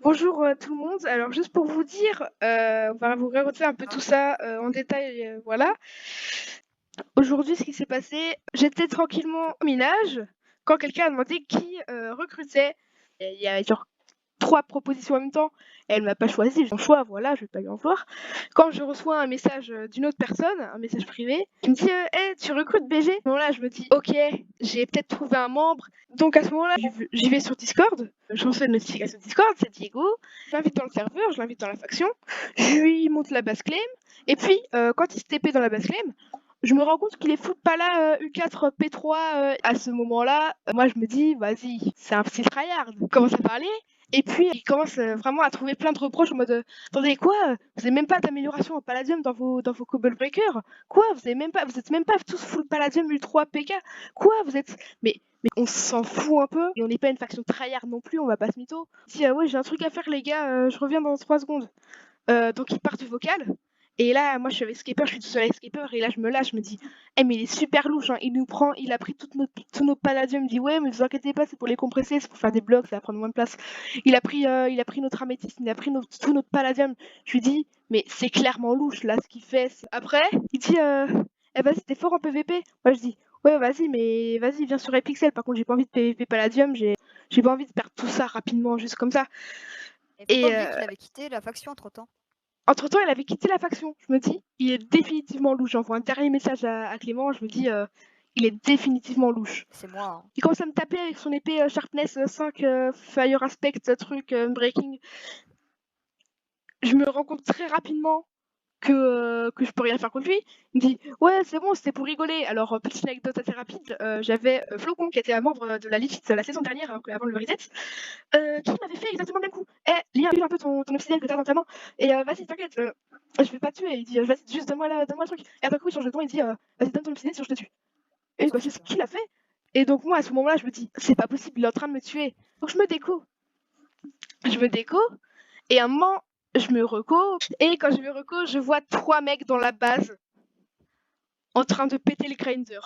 Bonjour tout le monde. Alors juste pour vous dire, on va vous raconter un peu tout ça en détail, voilà. Aujourd'hui, ce qui s'est passé, j'étais tranquillement au minage quand quelqu'un a demandé qui recrutait. Et il y a genre 3 propositions en même temps. Elle m'a pas choisi, j'ai son choix, voilà, je vais pas lui en vouloir. Quand je reçois un message d'une autre personne, un message privé, qui me dit hey, tu recrutes BG. À ce moment-là, je me dis ok, j'ai peut-être trouvé un membre. Donc à ce moment-là, j'y vais sur Discord, je reçois une notification Discord, c'est Diego. Je l'invite dans le serveur, je l'invite dans la faction, je lui monte la base claim. Et puis, quand il se TP dans la base claim, je me rends compte qu'il est full pas là U4 P3 à ce moment-là. Moi, je me dis, vas-y, c'est un petit tryhard. Il commence à parler. Et puis, il commence vraiment à trouver plein de reproches en mode attendez, quoi vous avez même pas d'amélioration en Palladium dans vos Cobble Breakers. Quoi vous êtes même pas tous full Palladium Ultra PK. Quoi vous êtes. Mais on s'en fout un peu. Et on n'est pas une faction tryhard non plus, on va pas se mytho. Si, ouais, j'ai un truc à faire, les gars, je reviens dans 3 secondes. Donc, il part du vocal. Et là, moi, je suis avec Skipper, je suis tout seul avec Skipper, et là, je me lâche, je me dis, eh, mais il est super louche, hein. Il a pris tous nos palladiums, il me dit, ouais, mais vous inquiétez pas, c'est pour les compresser, c'est pour faire des blocs, ça va prendre moins de place. Il a pris notre améthyste, il a pris tout notre palladium. Je lui dis, mais c'est clairement louche, là, ce qu'il fait. Après, il dit, eh, vas-y, t'es fort en PVP. Moi, je dis, ouais, vas-y, mais vas-y, viens sur Epixel. Par contre, j'ai pas envie de PVP palladium, j'ai pas envie de perdre tout ça rapidement, juste comme ça. Il faut pas Et oublier qu'il avait quitté la faction entre-temps. entre-temps, elle avait quitté la faction. Je me dis, il est définitivement louche. J'envoie un dernier message à Clément. Je me dis, il est définitivement louche. C'est moi, hein. Il commence à me taper avec son épée Sharpness 5, Fire Aspect, truc, Breaking. Je me rends compte très rapidement que je peux rien faire contre lui. Il me dit, ouais, c'est bon, c'était pour rigoler. Alors, petite anecdote assez rapide, j'avais Flocon, qui était un membre de la Lilith la saison dernière, avant le reset, qui m'avait fait exactement le même coup. Eh, lis un peu ton obsidienne que t'as dans ta main, et vas-y, t'inquiète, je vais pas te tuer. Il dit, vas-y, juste donne-moi le truc. Et après coup, il change de ton, il dit, vas-y, donne ton obsidienne sinon je te tue. Et bah, c'est ce qu'il a fait. Et donc, moi, à ce moment-là, je me dis, c'est pas possible, il est en train de me tuer. Donc, je me déco. Et à un moment, je me reco. Et quand je me reco, je vois 3 mecs dans la base en train de péter le grinder.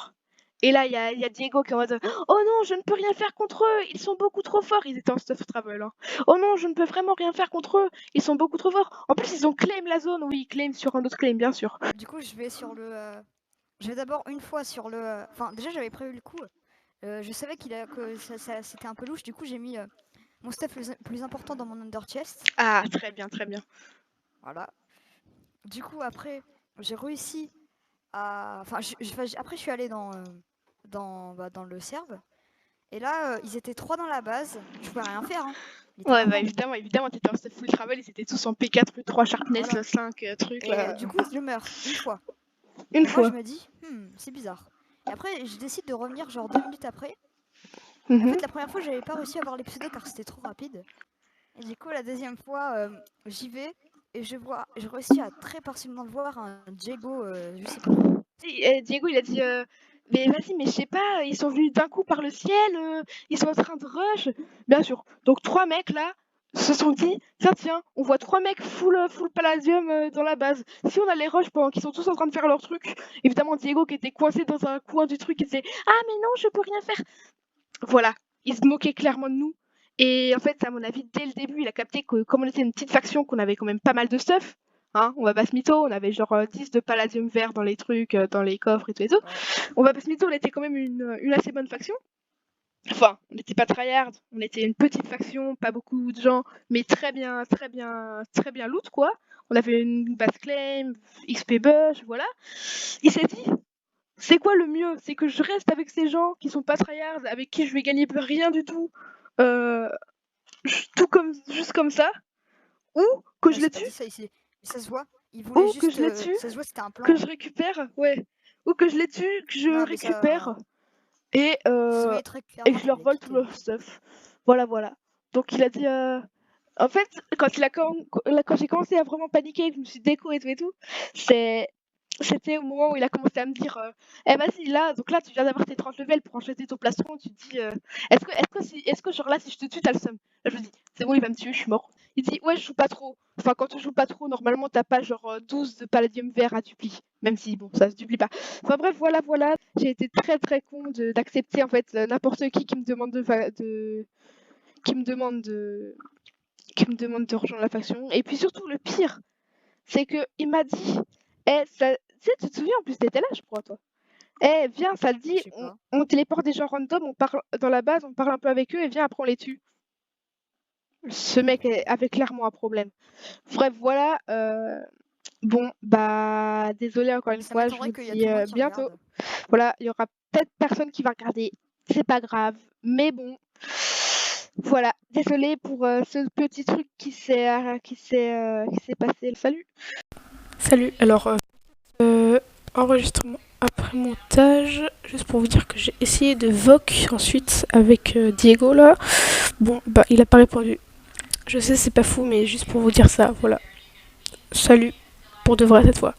Et là, il y a Diego qui est en mode oh non, je ne peux rien faire contre eux, ils sont beaucoup trop forts. Ils étaient en stuff travel. Hein. Oh non, je ne peux vraiment rien faire contre eux, ils sont beaucoup trop forts. En plus, ils ont claim la zone. Oui, ils claim sur un autre claim, bien sûr. Du coup, je vais sur le. Je vais d'abord une fois sur le. Enfin, déjà, j'avais prévu le coup. Je savais que c'était un peu louche. Du coup, j'ai mis mon stuff plus important dans mon under chest. Ah, très bien, très bien. Voilà. Du coup, après, j'ai réussi à. Enfin, après, je suis allé dans le serve. Et là, ils étaient 3 dans la base. Je pouvais rien faire, hein, Ouais, bah littéralement. évidemment, t'étais en stuff full travel, ils étaient tous en P4 plus 3 sharpness, Voilà. 5 trucs Et là. du coup, je meurs une fois. Une Et moi, je fois. me dis, c'est bizarre. Et après, je décide de revenir genre 2 minutes après. Et en Mhm. fait, la première fois, j'avais pas réussi à avoir les pseudos car c'était trop rapide. Et du coup, la deuxième fois, j'y vais et je réussis à très partiellement le voir un Diego, je sais pas quoi. Diego, il a dit mais vas-y, mais je sais pas, ils sont venus d'un coup par le ciel, ils sont en train de rush. Bien sûr. Donc 3 mecs là se sont dit tiens, on voit 3 mecs full palladium dans la base. Si on a les rush pendant qu'ils sont tous en train de faire leur truc, évidemment Diego qui était coincé dans un coin du truc, il disait ah mais non, je peux rien faire. Voilà, il se moquait clairement de nous. Et en fait, à mon avis, dès le début, il a capté que comme on était une petite faction, qu'on avait quand même pas mal de stuff, hein, on va pas se mytho, on avait genre 10 de palladium vert dans les trucs, dans les coffres et tout et tout. Ouais. On va pas se mytho, on était quand même une assez bonne faction. Enfin, on n'était pas tryhard, on était une petite faction, pas beaucoup de gens, mais très bien loot quoi. On avait une base claim, XP bush, voilà. Il s'est dit, c'est quoi le mieux? C'est que je reste avec ces gens qui sont pas tryhards, avec qui je vais gagner rien du tout, euh, juste comme ça, ou que Non, je il les s'est pas tue, dit ça, ça se voit. Il voulait ou que juste. je les tue, Ça se voit, c'était un que plan. je récupère, ouais, ou que je les tue, que je Non, mais récupère, ça. et, Ça se euh, voyait très et que clairement je qu'il leur allait vole tout quitter. leur stuff. Voilà. Donc il a dit. En fait, quand j'ai commencé à vraiment paniquer, que je me suis déco et tout, c'était au moment où il a commencé à me dire eh vas-y là, donc là tu viens d'avoir tes 30 levels pour enchaîner ton plastron, tu te dis est-ce que genre là si je te tue t'as le seum. Là je me dis c'est bon il va me tuer, je suis mort. Il dit ouais je joue pas trop. Enfin quand tu joues pas trop normalement t'as pas genre 12 de palladium vert à dupli. Même si bon ça se duplie pas. Enfin bref voilà. J'ai été très con d'accepter en fait n'importe qui me demande de qui me demande de rejoindre la faction. Et puis surtout, le pire, c'est que il m'a dit, ça, tu te souviens, en plus, t'étais là, je crois, toi. Viens, ça te Je dit, sais pas. on téléporte des gens random, on parle dans la base, on parle un peu avec eux, et viens, après, on les tue. Ce mec avait clairement un problème. Bref, voilà. Bon, bah, désolé encore une Ça fois, je vous m'étonnerait qu'il y a dis tout le monde qui bientôt. regarde. Voilà, il y aura peut-être personne qui va regarder, c'est pas grave, mais bon. Voilà, désolé pour ce petit truc qui s'est passé. Salut. Salut, alors enregistrement après montage, juste pour vous dire que j'ai essayé de voc ensuite avec Diego là. Bon, bah il a pas répondu. Je sais, c'est pas fou, mais juste pour vous dire ça, voilà. Salut, pour de vrai cette fois.